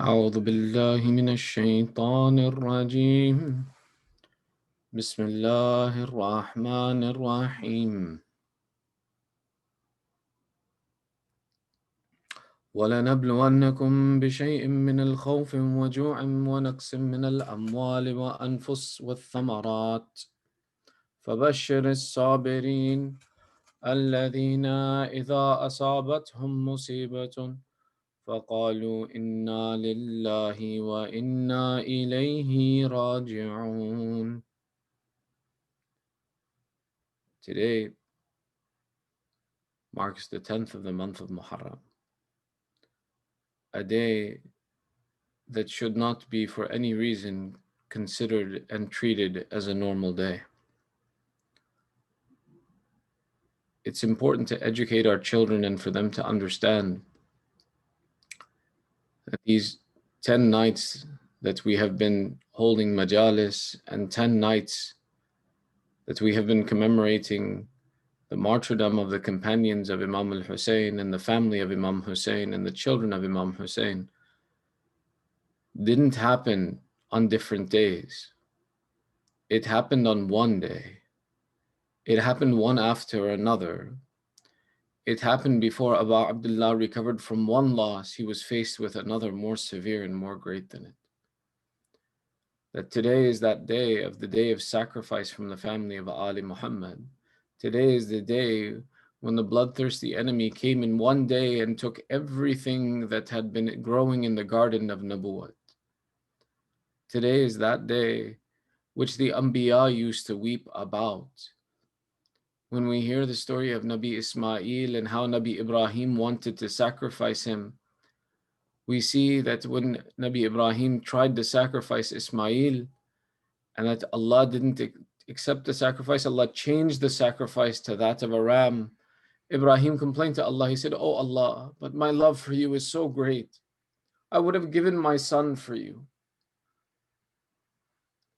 أعوذ بالله من الشيطان الرجيم بسم الله الرحمن الرحيم ولنبلونكم بشيء من الخوف وجوع ونقص من الأموال وأنفس والثمرات فبشر الصابرين الذين إذا أصابتهم مصيبة فقالوا إنا لله وإنا إليه راجعون. Today marks the 10th of the month of Muharram, a day that should not be for any reason considered and treated as a normal day. It's important to educate our children and for them to understand that these 10 nights that we have been holding majalis and 10 nights that we have been commemorating the martyrdom of the companions of Imam al-Hussein and the family of Imam Hussein and the children of Imam Hussein didn't happen on different days. It happened on one day. It happened one after another. It happened before Abu Abdullah recovered from one loss. He was faced with another more severe and more great than it. That today is that day of the day of sacrifice from the family of Ali Muhammad. Today is the day when the bloodthirsty enemy came in one day and took everything that had been growing in the garden of Nabuwat. Today is that day which the Anbiya used to weep about. When we hear the story of Nabi Ismail and how Nabi Ibrahim wanted to sacrifice him, we see that when Nabi Ibrahim tried to sacrifice Ismail and that Allah didn't accept the sacrifice, Allah changed the sacrifice to that of a ram. Ibrahim complained to Allah. He said, "Oh Allah, but my love for you is so great. I would have given my son for you."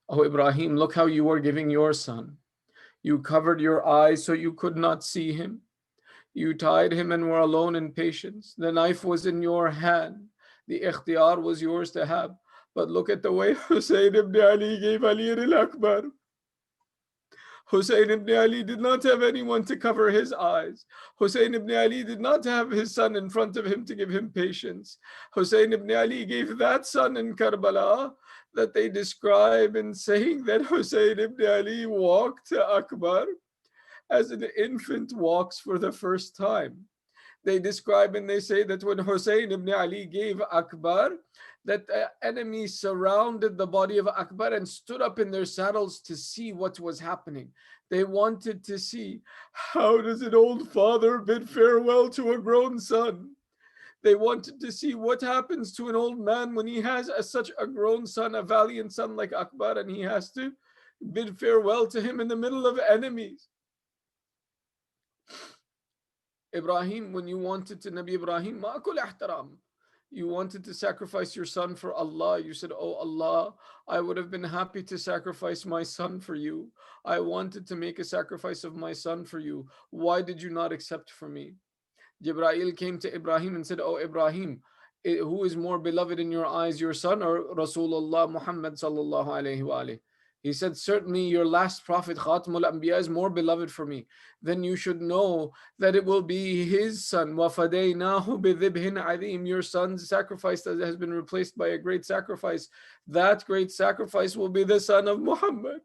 "Oh Ibrahim, look how you are giving your son. You covered your eyes so you could not see him. You tied him and were alone in patience. The knife was in your hand. The ikhtiyar was yours to have. But look at the way Hussein ibn Ali gave Ali al-Akbar. Hussein ibn Ali did not have anyone to cover his eyes. Hussein ibn Ali did not have his son in front of him to give him patience. Hussein ibn Ali gave that son in Karbala that they describe in saying that Hussein ibn Ali walked to Akbar as an infant walks for the first time. They describe and they say that when Hussein ibn Ali gave Akbar, that the enemy surrounded the body of Akbar and stood up in their saddles to see what was happening. They wanted to see, how does an old father bid farewell to a grown son? They wanted to see what happens to an old man when he has such a grown son, a valiant son like Akbar, and he has to bid farewell to him in the middle of enemies. Ibrahim, when you wanted to Nabi Ibrahim, ma'akul ihtaram, you wanted to sacrifice your son for Allah. You said, "Oh Allah, I would have been happy to sacrifice my son for you. I wanted to make a sacrifice of my son for you. Why did you not accept for me?" Jibreel came to Ibrahim and said, "Oh Ibrahim, who is more beloved in your eyes, your son or Rasulullah Muhammad sallallahu alayhi wa alayhi?" He said, "Certainly your last prophet, Khatamul Anbiya, is more beloved for me." Then you should know that it will be his son. وَفَدَيْنَاهُ بِذِبْهٍ عَظِيمٍ. Your son's sacrifice that has been replaced by a great sacrifice. That great sacrifice will be the son of Muhammad.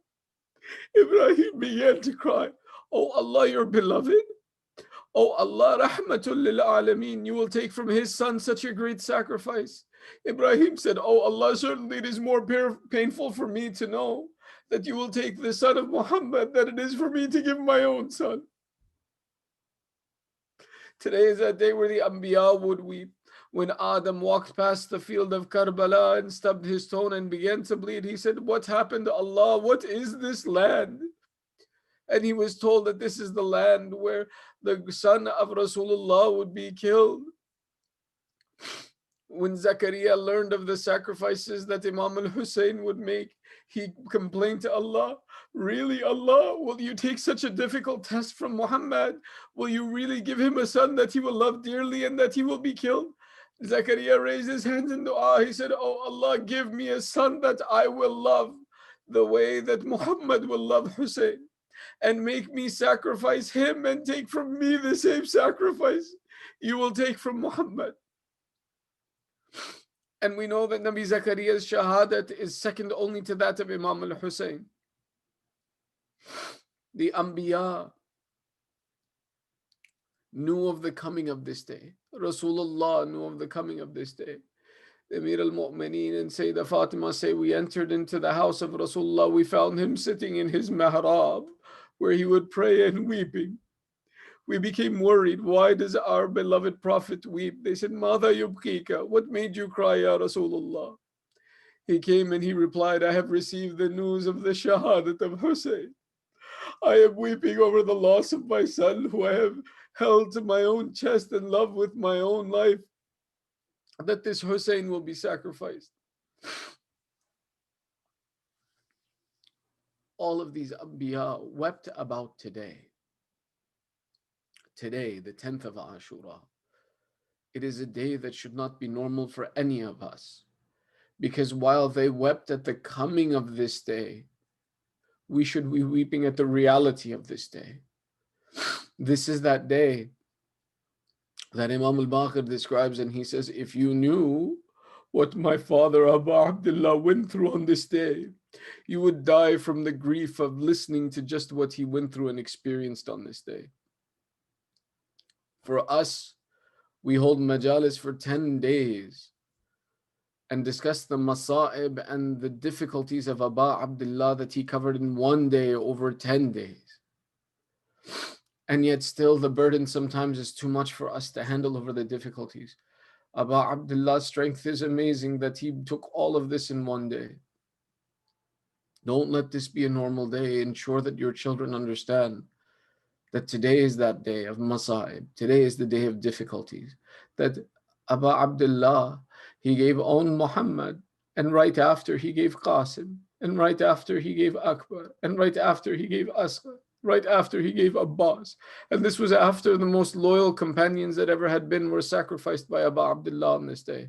Ibrahim began to cry, "Oh Allah, your beloved. Oh Allah, rahmatul lil alameen, you will take from his son such a great sacrifice." Ibrahim said, "Oh Allah, certainly it is more painful for me to know that you will take the son of Muhammad than it is for me to give my own son." Today is that day where the Anbiya would weep. When Adam walked past the field of Karbala and stubbed his toe and began to bleed, he said, "What happened to Allah? What is this land?" And he was told that this is the land where the son of Rasulullah would be killed. When Zakaria learned of the sacrifices that Imam al-Hussein would make, he complained to Allah, "Really, Allah, will you take such a difficult test from Muhammad? Will you really give him a son that he will love dearly and that he will be killed?" Zakaria raised his hands in dua. He said, "Oh Allah, give me a son that I will love the way that Muhammad will love Hussein, and make me sacrifice him and take from me the same sacrifice you will take from Muhammad." And we know that Nabi Zakariya's shahadat is second only to that of Imam al-Hussein. The Anbiya knew of the coming of this day. Rasulullah knew of the coming of this day. Amir al-Mu'mineen and Sayyidah Fatima say, we entered into the house of Rasulullah. We found him sitting in his mihrab where he would pray and weeping. We became worried. Why does our beloved Prophet weep? They said, Mada yubkika? What made you cry, Ya Rasulullah? He came and he replied, I have received the news of the shahadat of Hussein. I am weeping over the loss of my son, who I have held to my own chest and loved with my own life, that this Hussein will be sacrificed. All of these Anbiya wept about today. Today, the 10th of Ashura. It is a day that should not be normal for any of us. Because while they wept at the coming of this day, we should be weeping at the reality of this day. This is that day that Imam al-Baqir describes, and he says, if you knew what my father Abu Abdullah went through on this day, you would die from the grief of listening to just what he went through and experienced on this day. For us, we hold majalis for 10 days and discuss the masa'ib and the difficulties of Abu Abdullah that he covered in one day over 10 days. And yet still the burden sometimes is too much for us to handle over the difficulties. Abu Abdullah's strength is amazing that he took all of this in one day. Don't let this be a normal day. Ensure that your children understand that today is that day of masa'ib. Today is the day of difficulties. That Abu Abdullah, he gave on Muhammad, and right after he gave Qasim, and right after he gave Akbar, and right after he gave Asghar, right after he gave Abbas. And this was after the most loyal companions that ever had been were sacrificed by Abu Abdullah on this day.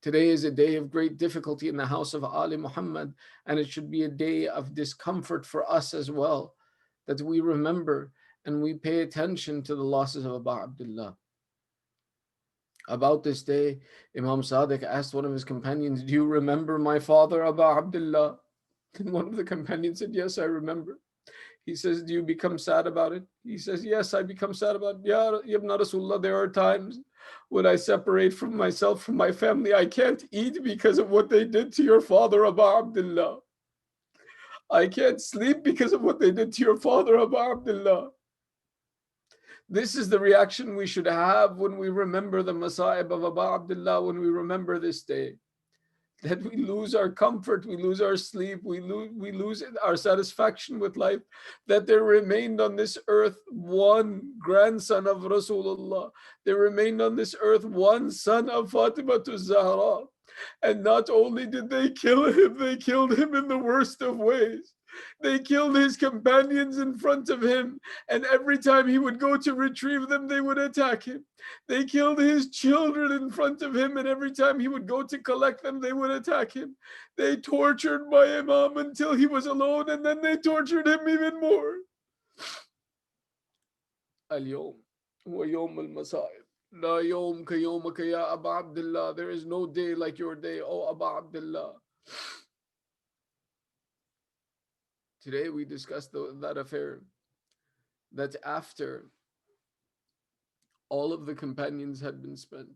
Today is a day of great difficulty in the house of Ali Muhammad, and it should be a day of discomfort for us as well, that we remember and we pay attention to the losses of Abu Abdullah. About this day, Imam Sadiq asked one of his companions, do you remember my father Abu Abdullah? And one of the companions said, yes, I remember. He says, do you become sad about it? He says, yes, I become sad about it. Ya Ibn Rasulullah, there are times when I separate from myself, from my family. I can't eat because of what they did to your father Abu Abdullah. I can't sleep because of what they did to your father Abu Abdullah. This is the reaction we should have when we remember the masa'ib of Abu Abdullah, when we remember this day. That we lose our comfort, we lose our sleep, we lose our satisfaction with life, that there remained on this earth one grandson of Rasulullah. There remained on this earth one son of Fatima to Zahra. And not only did they kill him, they killed him in the worst of ways. They killed his companions in front of him, and every time he would go to retrieve them, they would attack him. They killed his children in front of him, and every time he would go to collect them, they would attack him. They tortured my Imam until he was alone, and then they tortured him even more. Al-yawm huwa yawm al-masa'ib. La yawm ka yawmaka ya Abu Abdullah. There is no day like your day, O Abu Abdullah. Today we discussed that affair, that after all of the companions had been spent,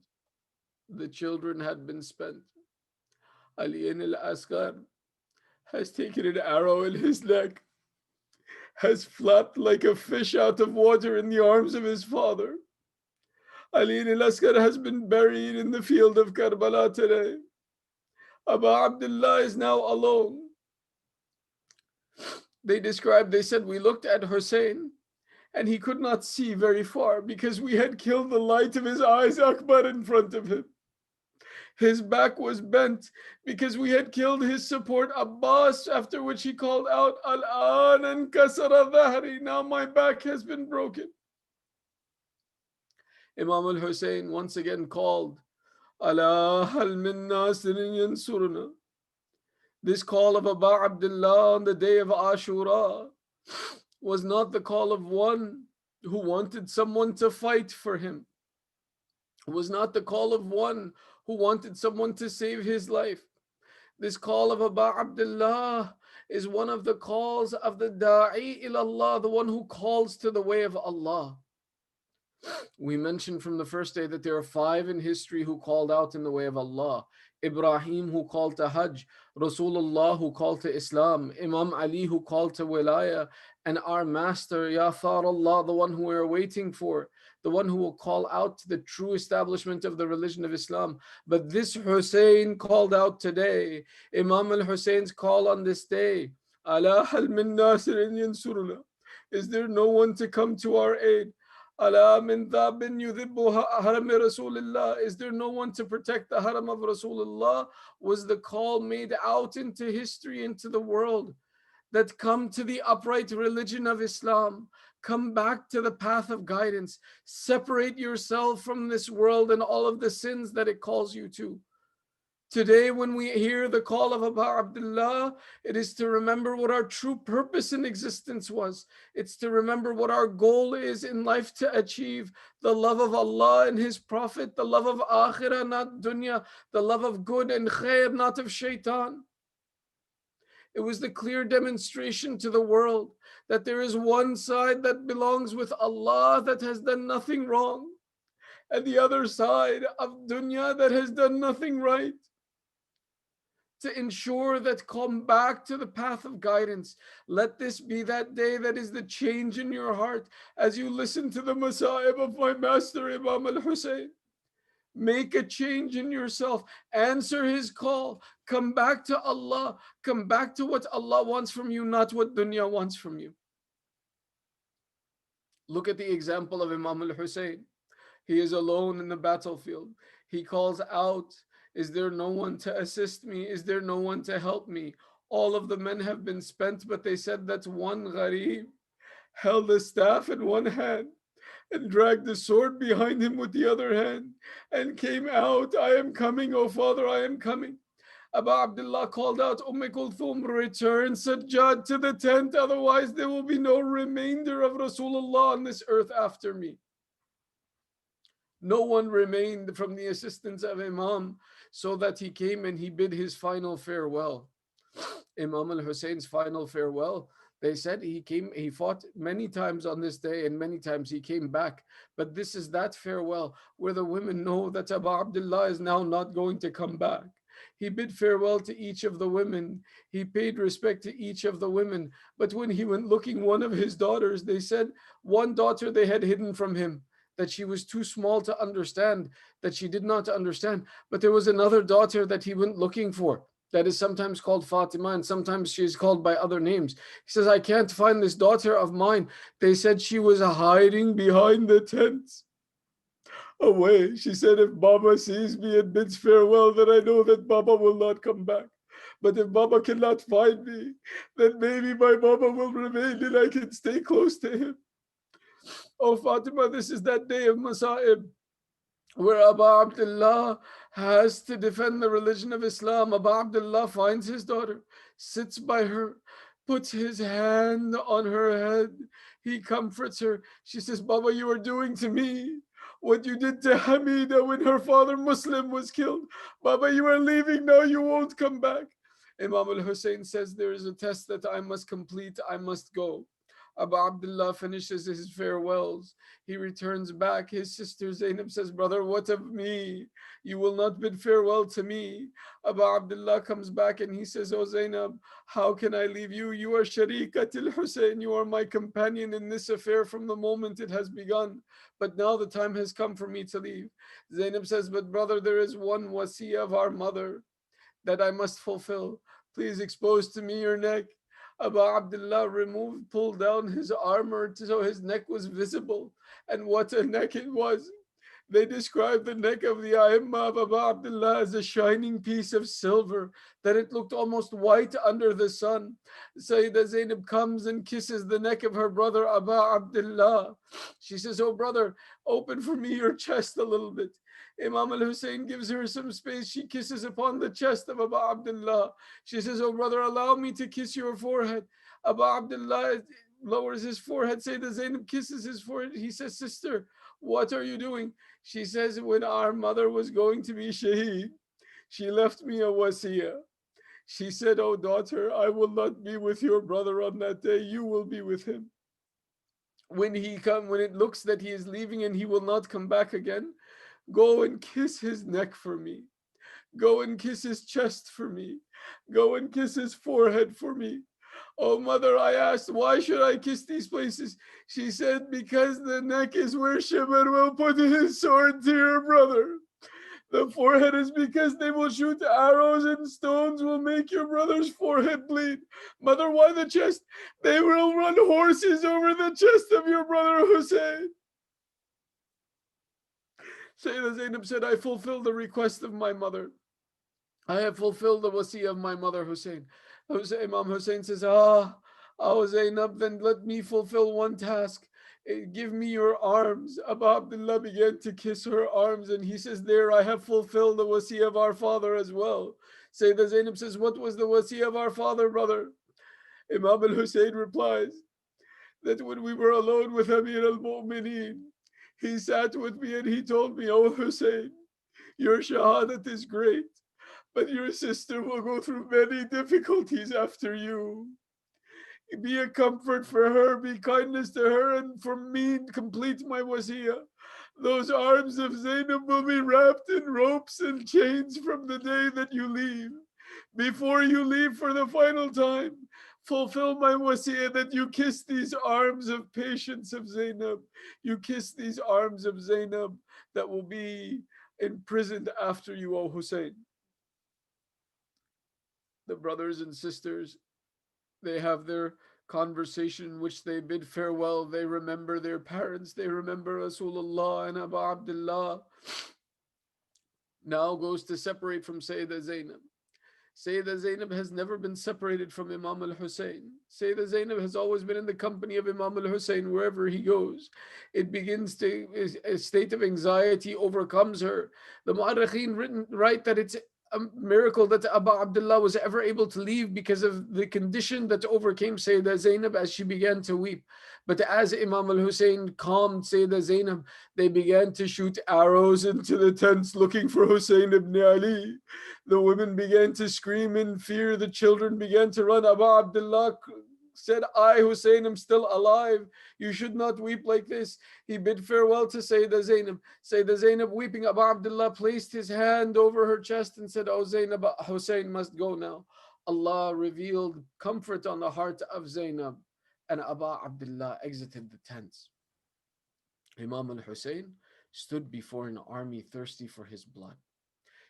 the children had been spent, Ali al-Asghar has taken an arrow in his neck, has flapped like a fish out of water in the arms of his father. Ali al-Asghar has been buried in the field of Karbala today. Abu Abdullah is now alone. They said, we looked at Hussein and he could not see very far because we had killed the light of his eyes, Akbar, in front of him. His back was bent because we had killed his support, Abbas, after which he called out, Al-an ankasara dhahri, now my back has been broken. Imam al-Hussein once again called Ala hal min nasirin yansuruna. This call of Aba Abdullah on the day of Ashura was not the call of one who wanted someone to fight for him. It was not the call of one who wanted someone to save his life. This call of Aba Abdullah is one of the calls of the Da'i ilallah, the one who calls to the way of Allah. We mentioned from the first day that there are five in history who called out in the way of Allah. Ibrahim who called to Hajj, Rasulullah who called to Islam, Imam Ali who called to Wilaya, and our master, Ya Thar Allah, the one who we are waiting for, the one who will call out to the true establishment of the religion of Islam. But this Hussein called out today, Imam al-Hussein's call on this day, Ala hal min nasirin yansuruna. Is there no one to come to our aid? Ala min dhabin yudhibbu haram Rasulullah. Is there no one to protect the haram of Rasulullah? Was the call made out into history, into the world, that come to the upright religion of Islam. Come back to the path of guidance. Separate yourself from this world and all of the sins that it calls you to. Today, when we hear the call of Aba Abdullah, it is to remember what our true purpose in existence was. It's to remember what our goal is in life to achieve the love of Allah and His Prophet, the love of Akhirah, not dunya, the love of good and khair, not of shaitan. It was the clear demonstration to the world that there is one side that belongs with Allah that has done nothing wrong, and the other side of dunya that has done nothing right. To ensure that come back to the path of guidance. Let this be that day that is the change in your heart as you listen to the Masa'ib of my master Imam al-Hussein. Make a change in yourself. Answer his call. Come back to Allah. Come back to what Allah wants from you, not what dunya wants from you. Look at the example of Imam al-Hussein. He is alone in the battlefield. He calls out, is there no one to assist me? Is there no one to help me? All of the men have been spent, but they said that one gharib held the staff in one hand and dragged the sword behind him with the other hand and came out. I am coming, O father, I am coming. Abu Abdullah called out, Kulthum, return Sajjad to the tent, otherwise there will be no remainder of Rasulullah on this earth after me. No one remained from the assistance of Imam, so that he came and he bid his final farewell. Imam al-Hussein's final farewell, they said he came, he fought many times on this day and many times he came back. But this is that farewell where the women know that Abu Abdullah is now not going to come back. He bid farewell to each of the women. He paid respect to each of the women. But when he went looking one of his daughters, they said one daughter they had hidden from him, that she was too small to understand, that she did not understand. But there was another daughter that he went looking for, that is sometimes called Fatima and sometimes she is called by other names. He says, I can't find this daughter of mine. They said she was hiding behind the tents. Away. She said, if Baba sees me and bids farewell, then I know that Baba will not come back. But if Baba cannot find me, then maybe my Baba will remain and I can stay close to him. Oh, Fatima, this is that day of Masa'ib where Abu Abdullah has to defend the religion of Islam. Abu Abdullah finds his daughter, sits by her, puts his hand on her head. He comforts her. She says, Baba, you are doing to me what you did to Hamida when her father Muslim was killed. Baba, you are leaving now, you won't come back. Imam al-Hussein says, there is a test that I must complete, I must go. Abu Abdullah finishes his farewells. He returns back. His sister Zainab says, brother, what of me? You will not bid farewell to me. Abu Abdullah comes back and he says, oh Zainab, how can I leave you? You are Sharikatil Hussein. You are my companion in this affair from the moment it has begun. But now the time has come for me to leave. Zainab says, but brother, there is one wasiyah of our mother that I must fulfill. Please expose to me your neck. Abu Abdullah pulled down his armor so his neck was visible. And what a neck it was. They described the neck of the Aimma of Abu Abdullah as a shining piece of silver, that it looked almost white under the sun. Sayyidah Zainab comes and kisses the neck of her brother Abu Abdullah. She says, oh brother, open for me your chest a little bit. Imam al Hussein gives her some space. She kisses upon the chest of Abu Abdullah. She says, "Oh brother, allow me to kiss your forehead." Abu Abdullah lowers his forehead. Sayyidah Zainab kisses his forehead. He says, "Sister, what are you doing?" She says, "When our mother was going to be shaheed, she left me a wasiyah. She said, oh daughter, I will not be with your brother on that day. You will be with him. When it looks that he is leaving and he will not come back again, go and kiss his neck for me. Go and kiss his chest for me. Go and kiss his forehead for me." Oh, mother, I asked, "Why should I kiss these places?" She said, "Because the neck is where Shimon will put his sword to your brother. The forehead is because they will shoot arrows and stones will make your brother's forehead bleed. Mother, why the chest? They will run horses over the chest of your brother Hussein." Sayyidah Zainab said, "I fulfill the request of my mother. I have fulfilled the wasi of my mother Hussein." Imam Hussein says, "Oh Zainab, then let me fulfill one task. Give me your arms." Abu Abdullah began to kiss her arms and he says, "There, I have fulfilled the wasi of our father as well." Sayyidah Zainab says, "What was the wasi of our father, brother?" Imam al-Hussein replies that when we were alone with Amir al-Mu'mineen, he sat with me and he told me, "Oh Hussein, your shahadat is great, but your sister will go through many difficulties after you. Be a comfort for her, be kindness to her, and for me, complete my wasiyah. Those arms of Zainab will be wrapped in ropes and chains from the day that you leave. Before you leave for the final time, fulfill my wasiyah that you kiss these arms of patience of Zainab. You kiss these arms of Zainab that will be imprisoned after you, O Hussein." The brothers and sisters, they have their conversation in which they bid farewell. They remember their parents. They remember Rasulullah, and Abu Abdullah now goes to separate from Sayyidah Zainab. Sayyidah Zainab has never been separated from Imam al-Hussein. Sayyidah Zainab has always been in the company of Imam al-Hussein wherever he goes. It begins to, a state of anxiety overcomes her. The Mu'arrikheen write that it's a miracle that Abu Abdullah was ever able to leave because of the condition that overcame Sayyidah Zainab as she began to weep. But as Imam al-Hussein calmed Sayyidah Zainab, they began to shoot arrows into the tents looking for Hussein ibn Ali. The women began to scream in fear. The children began to run. Abu Abdullah said, "I, Hussein, am still alive. You should not weep like this." He bid farewell to Sayyidah Zainab. Sayyidah Zainab, weeping, Abu Abdullah placed his hand over her chest and said, "Oh Zainab, Hussein must go now." Allah revealed comfort on the heart of Zainab, and Abu Abdullah exited the tents. Imam al-Hussein stood before an army thirsty for his blood.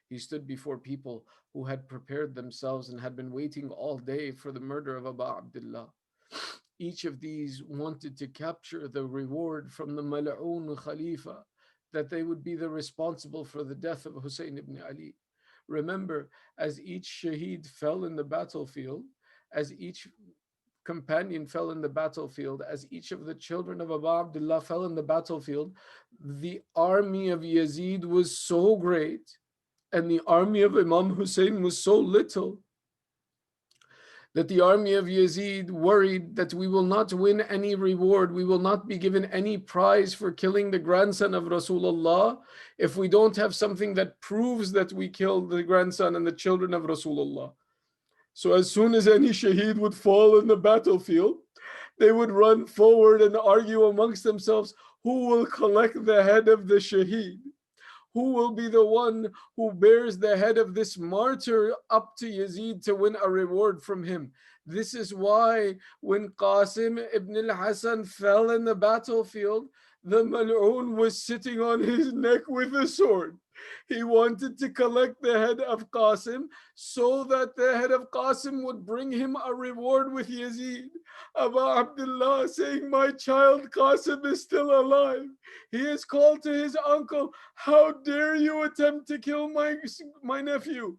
He stood before people who had prepared themselves and had been waiting all day for the murder of Abu Abdullah. Each of these wanted to capture the reward from the Mal'oon Khalifa, that they would be the responsible for the death of Hussein ibn Ali. Remember, as each shaheed fell in the battlefield, as each companion fell in the battlefield, as each of the children of Abu Abdullah fell in the battlefield, the army of Yazid was so great and the army of Imam Hussein was so little that the army of Yazid worried that we will not win any reward, we will not be given any prize for killing the grandson of Rasulullah if we don't have something that proves that we killed the grandson and the children of Rasulullah. So as soon as any shaheed would fall in the battlefield, they would run forward and argue amongst themselves, who will collect the head of the shaheed? Who will be the one who bears the head of this martyr up to Yazid to win a reward from him? This is why when Qasim ibn al-Hasan fell in the battlefield, the Mal'oon was sitting on his neck with a sword. He wanted to collect the head of Qasim so that the head of Qasim would bring him a reward with Yazid. Abu Abdullah saying, "My child Qasim is still alive. He is called to his uncle. How dare you attempt to kill my nephew?"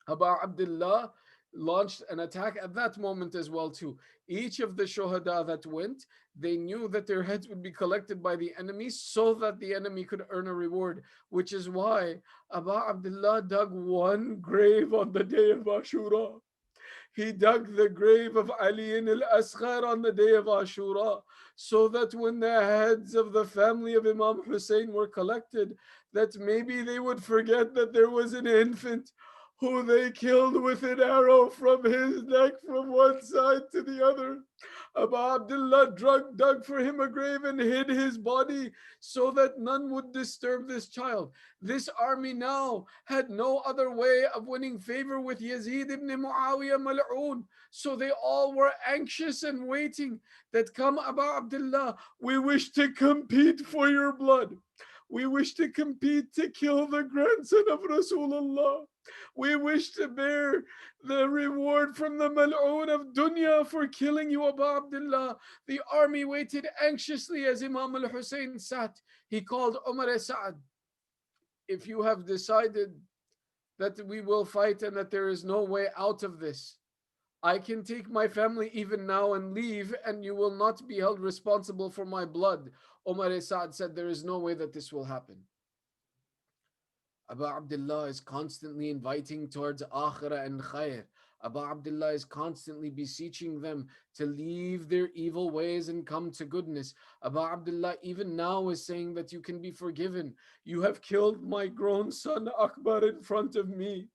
Abu Abdullah launched an attack at that moment as well too. Each of the shuhada that went, they knew that their heads would be collected by the enemy so that the enemy could earn a reward, which is why Abu Abdullah dug one grave on the day of Ashura. He dug the grave of Ali al-Asghar on the day of Ashura, so that when the heads of the family of Imam Hussein were collected, that maybe they would forget that there was an infant who they killed with an arrow from his neck from one side to the other. Abu Abdullah dug for him a grave and hid his body so that none would disturb this child. This army now had no other way of winning favor with Yazid ibn Muawiyah Mal'oon. So they all were anxious and waiting that, come Abu Abdullah, we wish to compete for your blood. We wish to compete to kill the grandson of Rasulullah. We wish to bear the reward from the mal'oon of dunya for killing you, Abu Abdullah. The army waited anxiously as Imam al Hussein sat. He called Umar Sa'ad. If you have decided that we will fight and that there is no way out of this, I can take my family even now and leave, and you will not be held responsible for my blood. Umar Sa'ad said, there is no way that this will happen. Abu Abdullah is constantly inviting towards akhirah and khair. Abu Abdullah is constantly beseeching them to leave their evil ways and come to goodness. Abu Abdullah even now is saying that you can be forgiven. You have killed my grown son Akbar in front of me.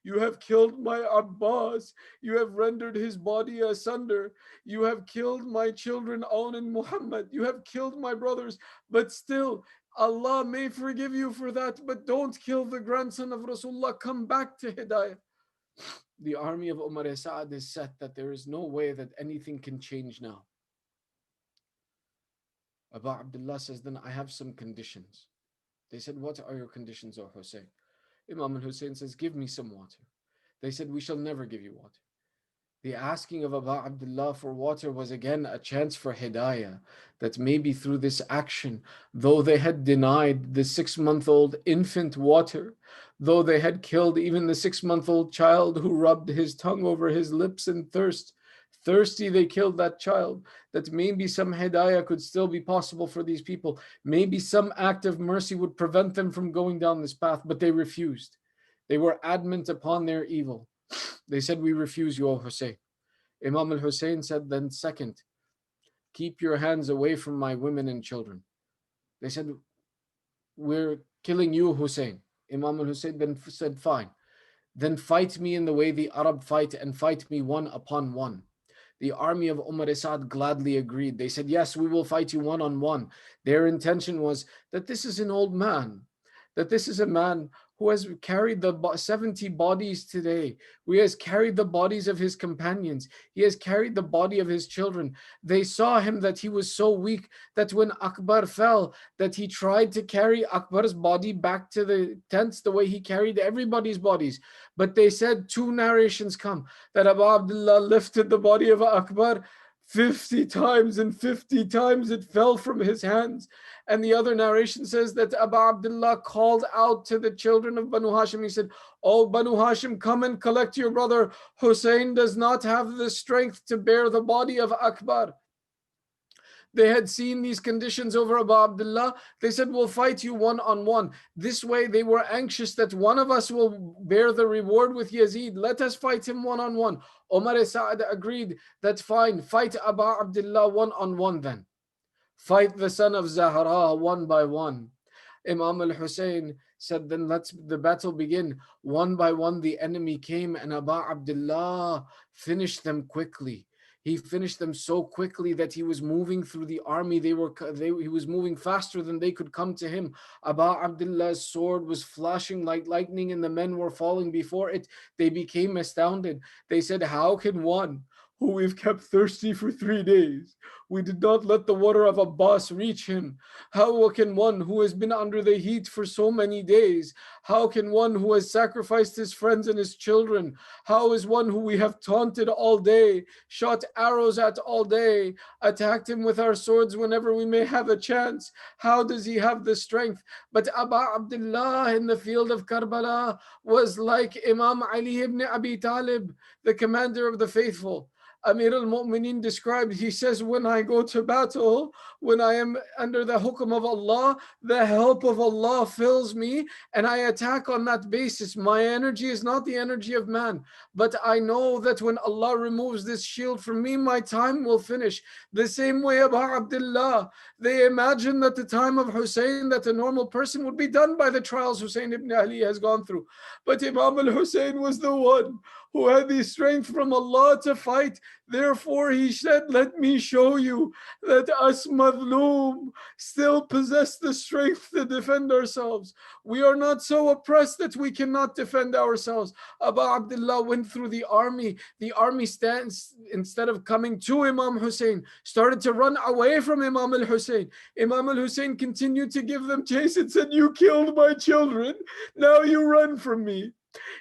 You have killed my Abbas. You have rendered his body asunder. You have killed my children, Aun and Muhammad. You have killed my brothers. But still, Allah may forgive you for that, but don't kill the grandson of Rasulullah. Come back to Hidayah. The army of Umar Sa'ad is set that there is no way that anything can change now. Abu Abdullah says, then I have some conditions. They said, what are your conditions, O Hussein? Imam al-Hussein says, give me some water. They said, we shall never give you water. The asking of Abu Abdullah for water was again a chance for hidayah, that maybe through this action, though they had denied the 6-month-old infant water, though they had killed even the 6-month-old child who rubbed his tongue over his lips in thirsty they killed that child, that maybe some hidayah could still be possible for these people. Maybe some act of mercy would prevent them from going down this path, but they refused. They were adamant upon their evil. They said, we refuse you, O Hussein. Imam al-Hussein said, then second, keep your hands away from my women and children. They said, we're killing you, Hussein. Imam al-Hussein then said, fine. Then fight me in the way the Arab fight and fight me one upon one. The army of Umar Sa'ad gladly agreed. They said, yes, we will fight you one on one. Their intention was that this is an old man, that this is a man who has carried the 70 bodies today, who has carried the bodies of his companions, he has carried the body of his children. They saw him that he was so weak that when Akbar fell, that he tried to carry Akbar's body back to the tents the way he carried everybody's bodies. But they said, 2 narrations come, that Abu Abdullah lifted the body of Akbar 50 times, and 50 times it fell from his hands. And the other narration says that Abu Abdullah called out to the children of Banu Hashim. He said, oh, Banu Hashim, come and collect your brother. Hussein does not have the strength to bear the body of Akbar. They had seen these conditions over Abu Abdullah. They said, we'll fight you one on one. This way they were anxious that one of us will bear the reward with Yazid. Let us fight him one on one. Umar Sa'ad agreed, that's fine. Fight Abu Abdullah one on one then. Fight the son of Zahra one by one. Imam al-Hussein said, then let's the battle begin. One by one the enemy came and Abu Abdullah finished them quickly. He finished them so quickly that he was moving through the army. He was moving faster than they could come to him. Abu Abdullah's sword was flashing like lightning and the men were falling before it. They became astounded. They said, how can one who we've kept thirsty for 3 days. We did not let the water of Abbas reach him. How can one who has been under the heat for so many days, how can one who has sacrificed his friends and his children, how is one who we have taunted all day, shot arrows at all day, attacked him with our swords whenever we may have a chance? How does he have the strength? But Aba Abdullah in the field of Karbala was like Imam Ali ibn Abi Talib, the commander of the faithful. Amir al-Mu'mineen described, he says, when I go to battle, when I am under the hukm of Allah, the help of Allah fills me and I attack on that basis. My energy is not the energy of man, but I know that when Allah removes this shield from me, my time will finish. The same way Abu Abdullah, they imagine that the time of Hussein, that a normal person would be done by the trials Hussein ibn Ali has gone through. But Imam al-Hussein was the one who had the strength from Allah to fight. Therefore, he said, let me show you that us madloom still possess the strength to defend ourselves. We are not so oppressed that we cannot defend ourselves. Abu Abdullah went through the army. The army stands, instead of coming to Imam Hussein, started to run away from Imam al-Hussein. Imam al-Hussein continued to give them chase and said, you killed my children, now you run from me.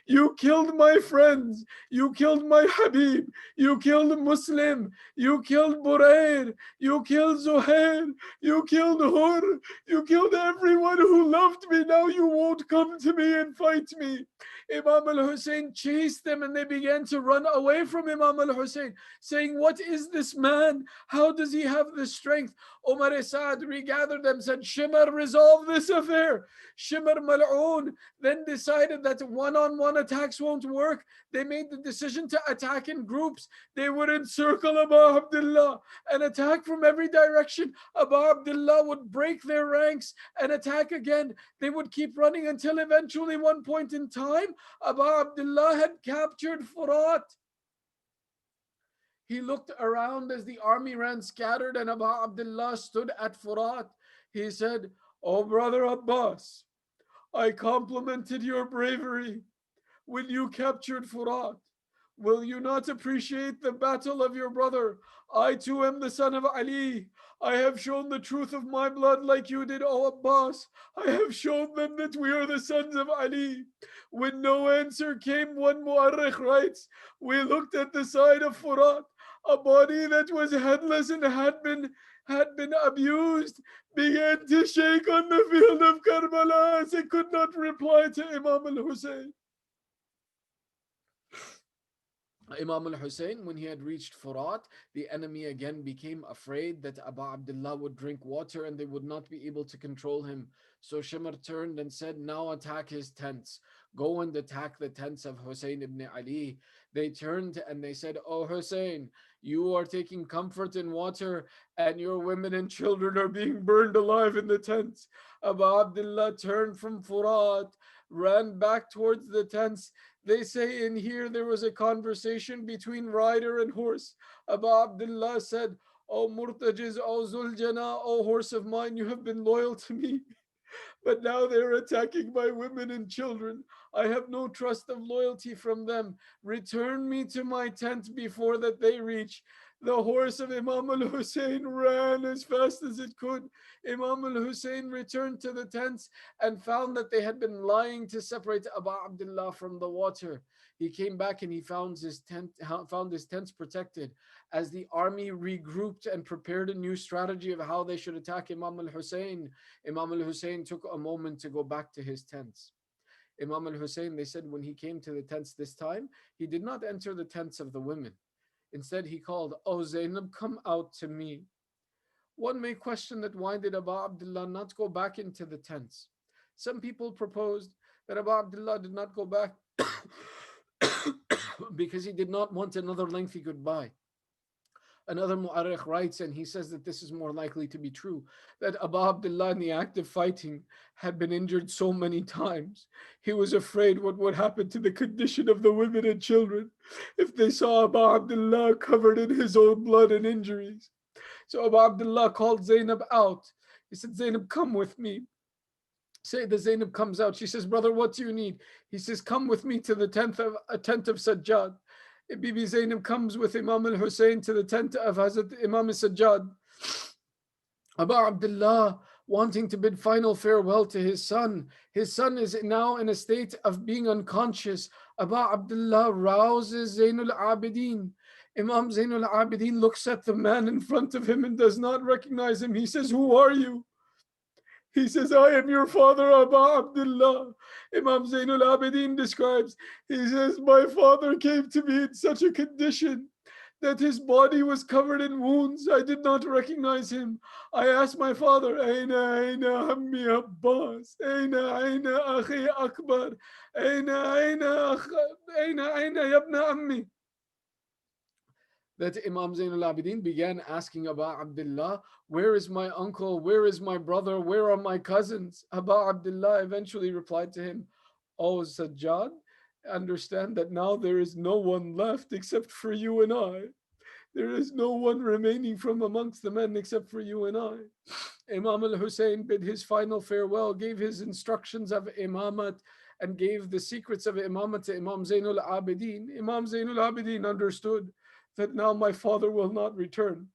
You killed my friends. You killed my Habib. You killed Muslim. You killed Burair. You killed Zuhair. You killed Hur. You killed everyone who loved me. Now you won't come to me and fight me. Imam al-Hussein chased them and they began to run away from Imam al-Hussein, saying, what is this man? How does he have the strength? Umar Sa'd regathered them, said, Shimar, resolve this affair. Shimar Mal'oon then decided that one-on-one attacks won't work. They made the decision to attack in groups. They would encircle Abu Abdullah and attack from every direction. Abu Abdullah would break their ranks and attack again. They would keep running until eventually one point in time, Abu Abdullah had captured Furat. He looked around as the army ran scattered and Abu Abdullah stood at Furat. He said, oh brother Abbas, I complimented your bravery when you captured Furat. Will you not appreciate the battle of your brother? I too am the son of Ali. I have shown the truth of my blood like you did, O Abbas. I have shown them that we are the sons of Ali. When no answer came, one Mu'arrikh writes, we looked at the side of Furat, a body that was headless and had been abused, began to shake on the field of Karbala as it could not reply to Imam al-Hussein. Imam al-Hussein, when he had reached Furat, the enemy again became afraid that Abu Abdullah would drink water and they would not be able to control him. So Shimr turned and said, now attack his tents. Go and attack the tents of Hussein ibn Ali. They turned and they said, oh Hussein, you are taking comfort in water and your women and children are being burned alive in the tents. Abu Abdullah turned from Furat, ran back towards the tents. They say in here there was a conversation between rider and horse. Abu Abdullah said, O Murtajiz, O Zuljana, O horse of mine, you have been loyal to me. But now they're attacking my women and children. I have no trust of loyalty from them. Return me to my tent before that they reach. The horse of Imam al-Hussein ran as fast as it could. Imam al-Hussein returned to the tents and found that they had been lying to separate Abu Abdullah from the water. He came back and he found his tents protected. As the army regrouped and prepared a new strategy of how they should attack Imam al-Hussein, Imam al-Hussein took a moment to go back to his tents. Imam al-Hussein, they said, when he came to the tents this time, he did not enter the tents of the women. Instead, he called, "Oh Zainab, come out to me." One may question that why did Abu Abdullah not go back into the tents? Some people proposed that Abu Abdullah did not go back because he did not want another lengthy goodbye. Another Mu'arrikh writes, and he says that this is more likely to be true, that Abu Abdullah in the act of fighting had been injured so many times. He was afraid what would happen to the condition of the women and children if they saw Abu Abdullah covered in his own blood and injuries. So Abu Abdullah called Zainab out. He said, Zainab, come with me. Say the Zainab comes out. She says, brother, what do you need? He says, come with me to the tent of Sajjad. Bibi Zainab comes with Imam al Hussein to the tent of Hazrat Imam Sajjad. Abu Abdullah wanting to bid final farewell to his son. His son is now in a state of being unconscious. Abu Abdullah rouses Zainul Abidin. Imam Zainul Abidin looks at the man in front of him and does not recognize him. He says, "Who are you?" He says, "I am your father, Abu Abdullah." Imam Zainul Abidin describes, he says, "My father came to me in such a condition that his body was covered in wounds. I did not recognize him. I asked my father, Aina Hammi Abbas, Aina Akhi Akbar, Aina Yabna Ammi." That Imam Zainul Abidin began asking Abu Abdullah, "Where is my uncle? Where is my brother? Where are my cousins?" Abu Abdullah eventually replied to him, "Oh Sajjad, understand that now there is no one left except for you and I. There is no one remaining from amongst the men except for you and I." Imam al Hussein bid his final farewell, gave his instructions of imamat, and gave the secrets of imamat to Imam Zainul Abidin. Imam Zainul Abidin understood that now my father will not return.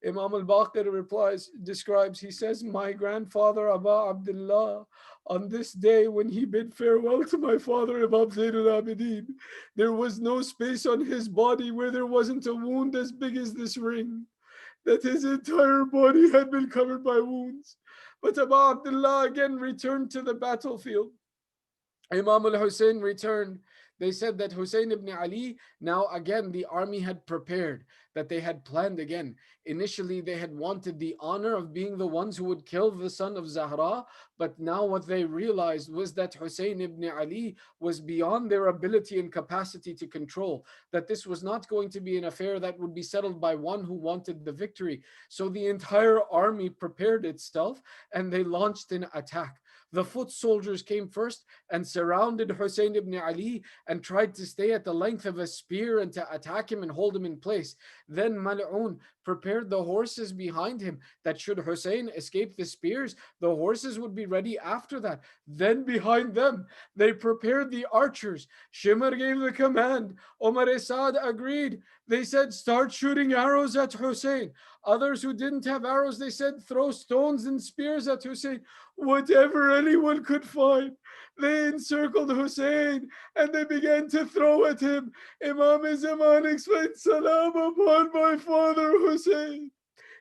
Imam al-Baqir replies, describes, he says, "My grandfather Abu Abdullah, on this day when he bid farewell to my father Imam Zainul Abidin, there was no space on his body where there wasn't a wound as big as this ring, that his entire body had been covered by wounds." But Abu Abdullah again returned to the battlefield. Imam al Hussein returned. They said that Hussein ibn Ali, now again the army had prepared, that they had planned again. Initially, they had wanted the honor of being the ones who would kill the son of Zahra, but now what they realized was that Hussein ibn Ali was beyond their ability and capacity to control, that this was not going to be an affair that would be settled by one who wanted the victory. So the entire army prepared itself and they launched an attack. The foot soldiers came first and surrounded Hussein ibn Ali and tried to stay at the length of a spear and to attack him and hold him in place. Then Mal'un prepared the horses behind him, that should Hussein escape the spears, the horses would be ready after that. Then behind them, they prepared the archers. Shimr gave the command. Omar Saad agreed. They said, "Start shooting arrows at Hussein." Others who didn't have arrows, they said, "Throw stones and spears at Hussein." Whatever anyone could find, they encircled Hussein and they began to throw at him. Imam Zaman explained, "Salam upon my father Hussein."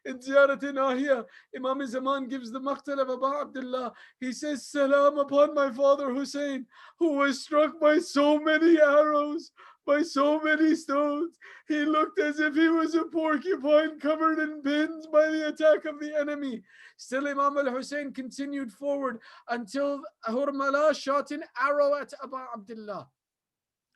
In Ziyarat Nahiya, Imam Zaman gives the maqtal of Abu Abdullah. He says, "Salam upon my father Hussein, who was struck by so many arrows, by so many stones. He looked as if he was a porcupine covered in pins by the attack of the enemy." Still, Imam al Hussein continued forward until Hurmala shot an arrow at Abu Abdullah.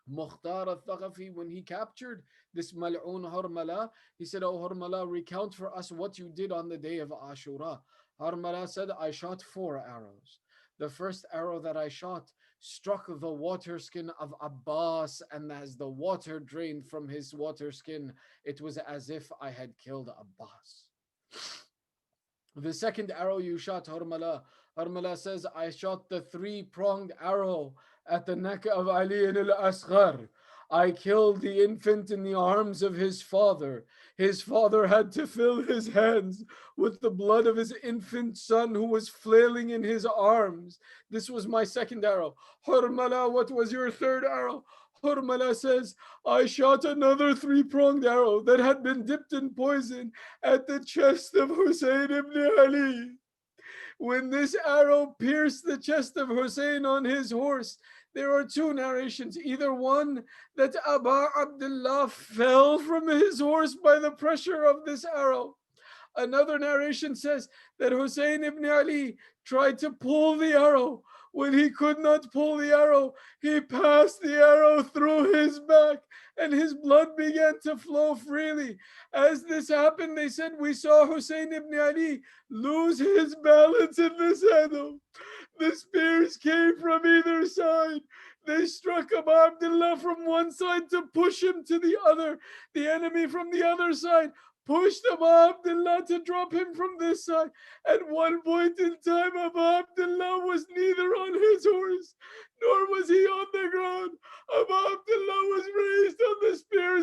Mukhtar al-Thaqafi, when he captured this Mal'un Harmala, he said, "Oh Harmala, recount for us what you did on the day of Ashura." Harmala said, "I shot 4 arrows. The first arrow that I shot struck the water skin of Abbas, and as the water drained from his water skin, it was as if I had killed Abbas. The second arrow you shot, Harmala." Harmala says, "I shot the three-pronged arrow at the neck of Ali al-Asghar. I killed the infant in the arms of his father. His father had to fill his hands with the blood of his infant son who was flailing in his arms. This was my second arrow." Harmala, what was your third arrow? Harmala says, "I shot another three-pronged arrow that had been dipped in poison at the chest of Hussein ibn Ali. When this arrow pierced the chest of Hussein on his horse, there are two narrations. Either one, that Abu Abdullah fell from his horse by the pressure of this arrow. Another narration says that Hussein ibn Ali tried to pull the arrow. When he could not pull the arrow, he passed the arrow through his back and his blood began to flow freely. As this happened, they said, we saw Hussein ibn Ali lose his balance in the saddle. The spears came from either side. They struck Abu Abdullah from one side to push him to the other. The enemy from the other side pushed Abu Abdullah to drop him from this side. At one point in time, Abu Abdullah was neither on his horse nor was he on the ground. Abu Abdullah was raised on the spears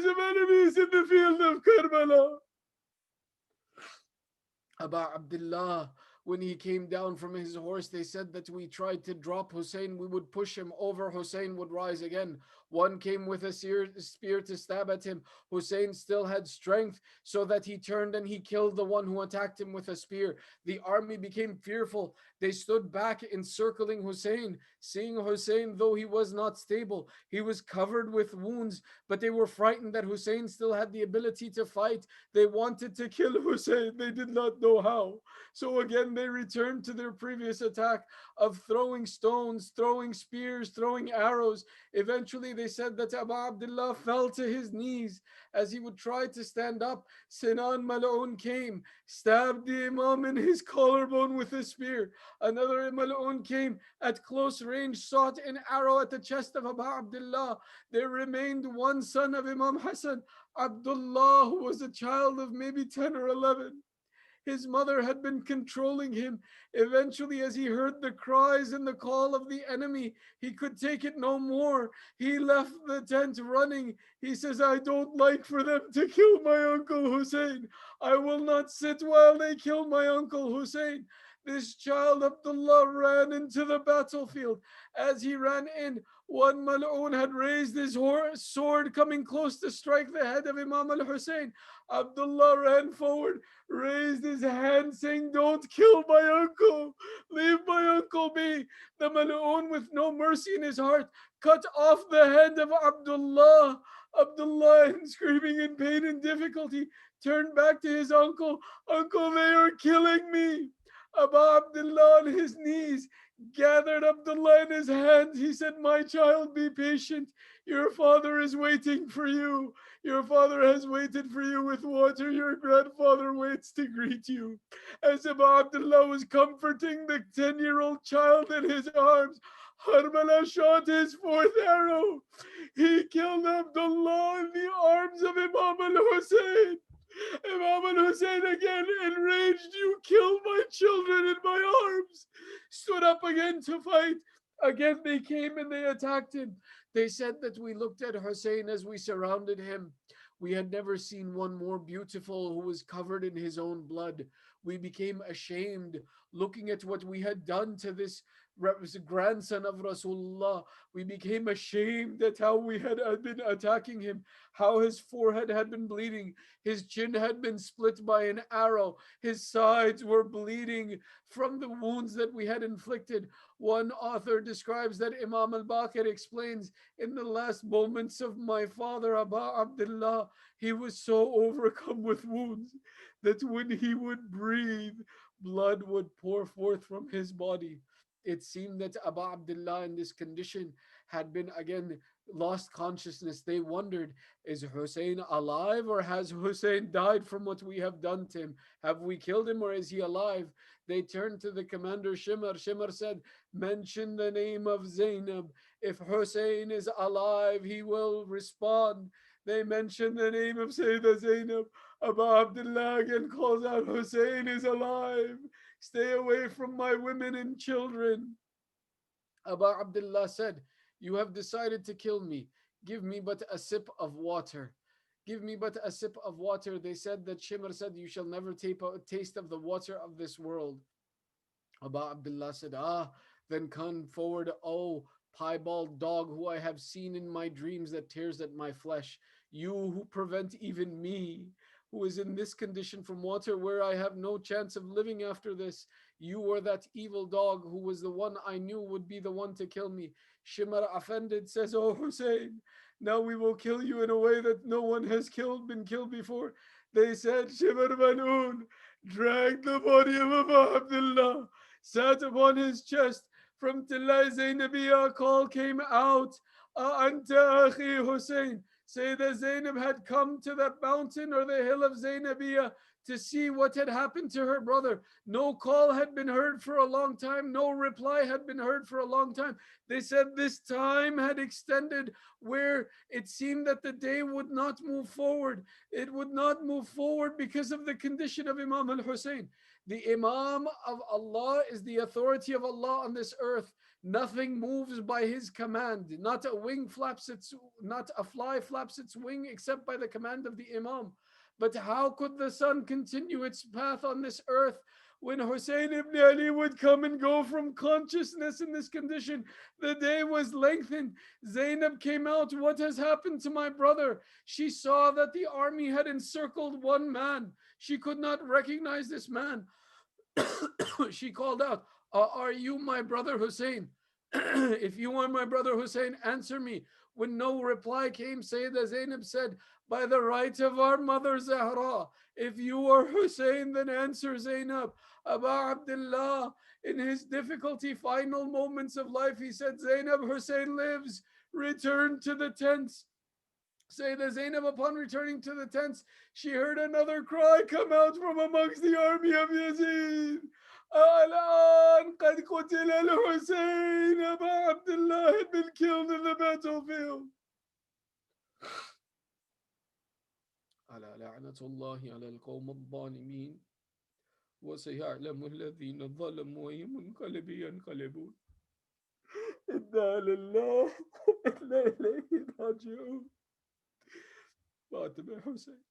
Aba Abdullah, when he came down from his horse, they said that we tried to drop Hussein. We would push him over. Hussein would rise again. One came with a spear to stab at him. Hussein still had strength, so that he turned and he killed the one who attacked him with a spear. The army became fearful. They stood back, encircling Hussein, seeing Hussein, though he was not stable. He was covered with wounds, but they were frightened that Hussein still had the ability to fight. They wanted to kill Hussein. They did not know how. So again, they returned to their previous attack of throwing stones, throwing spears, throwing arrows. Eventually, they said that Abu Abdullah fell to his knees as he would try to stand up. Sinan Mal'un came, stabbed the Imam in his collarbone with a spear. Another Mal'un came at close range, shot an arrow at the chest of Abu Abdullah. There remained one son of Imam Hassan, Abdullah, who was a child of maybe 10 or 11. His mother had been controlling him. Eventually, as he heard the cries and the call of the enemy, he could take it no more. He left the tent running. He says, I don't like for them to kill my uncle Hussein. I will not sit while they kill my uncle Hussein. This child Abdullah ran into the battlefield. As he ran in, one Mal'un had raised his sword, coming close to strike the head of Imam al Hussein. Abdullah ran forward, raised his hand, saying, don't kill my uncle. Leave my uncle be. The Mal'un, with no mercy in his heart, cut off the hand of Abdullah. Abdullah, screaming in pain and difficulty, turned back to his uncle. Uncle, they are killing me. Abu Abdullah on his knees gathered Abdullah in his hands. He said, my child, be patient. Your father is waiting for you. Your father has waited for you with water. Your grandfather waits to greet you. As Abu Abdullah was comforting the 10-year-old child in his arms, Harmala shot his fourth arrow. He killed Abdullah in the arms of Imam al Hussein. Imam al Hussein, again enraged, you killed my children in my arms, stood up again to fight. Again they came and they attacked him. They said that we looked at Hussein as we surrounded him. We had never seen one more beautiful who was covered in his own blood. We became ashamed looking at what we had done to this grandson of Rasulullah. We became ashamed at how we had been attacking him, how his forehead had been bleeding, his chin had been split by an arrow, his sides were bleeding from the wounds that we had inflicted. One author describes that Imam al Baqir explains, in the last moments of my father Abu Abdullah, he was so overcome with wounds that when he would breathe, blood would pour forth from his body. It seemed that Abu Abdullah in this condition had been again lost consciousness. They wondered, is Hussein alive or has Hussein died from what we have done to him? Have we killed him or is he alive? They turned to the commander Shimr. Shimr said, mention the name of Zainab. If Hussein is alive, he will respond. They mentioned the name of Sayyidah Zainab. Abu Abdullah again calls out, Hussein is alive. Stay away from my women and children. Abu Abdullah said, you have decided to kill me. Give me but a sip of water. Give me but a sip of water. They said that Shimr said, you shall never taste of the water of this world. Abu Abdullah said, ah, then come forward, O piebald dog who I have seen in my dreams that tears at my flesh. You who prevent even me, who is in this condition, from water where I have no chance of living after this. You are that evil dog who was the one I knew would be the one to kill me. Shimar offended says, Oh Hussein, now we will kill you in a way that no one has been killed before. They said, Shimar Manoon dragged the body of Abu Abdullah, sat upon his chest. From Tilla Zainabiyah, a call came out, Anta Akhi Hussein. Sayyidah Zainab had come to that mountain or the hill of Zainabiyah to see what had happened to her brother. No call had been heard for a long time. No reply had been heard for a long time. They said this time had extended where it seemed that the day would not move forward. It would not move forward because of the condition of Imam al Hussein. The Imam of Allah is the authority of Allah on this earth. Nothing moves by his command. Not a fly flaps its wing except by the command of the Imam. But how could the sun continue its path on this earth when Hussein ibn Ali would come and go from consciousness in this condition? The day was lengthened. Zainab came out. What has happened to my brother? She saw that the army had encircled one man. She could not recognize this man. She called out, Are you my brother Hussein? If you are my brother Hussein, answer me. When no reply came, Sayyidah Zainab said, By the right of our mother Zahra, if you are Hussein, then answer Zainab. Aba Abdullah, in his difficulty, final moments of life, he said, Zainab, Hussein lives. Return to the tents. Sayyidah Zainab, upon returning to the tents, she heard another cry come out from amongst the army of Yazid. الآن قد قتل الحسين. Abu Abdullah had been killed in the battlefield. على لعنة الله على القوم الظالمين وسيعلم الذين ظلموا أي منقلب ينقلبون. إنا لله وإنا إليه راجعون. فاطمة حسين.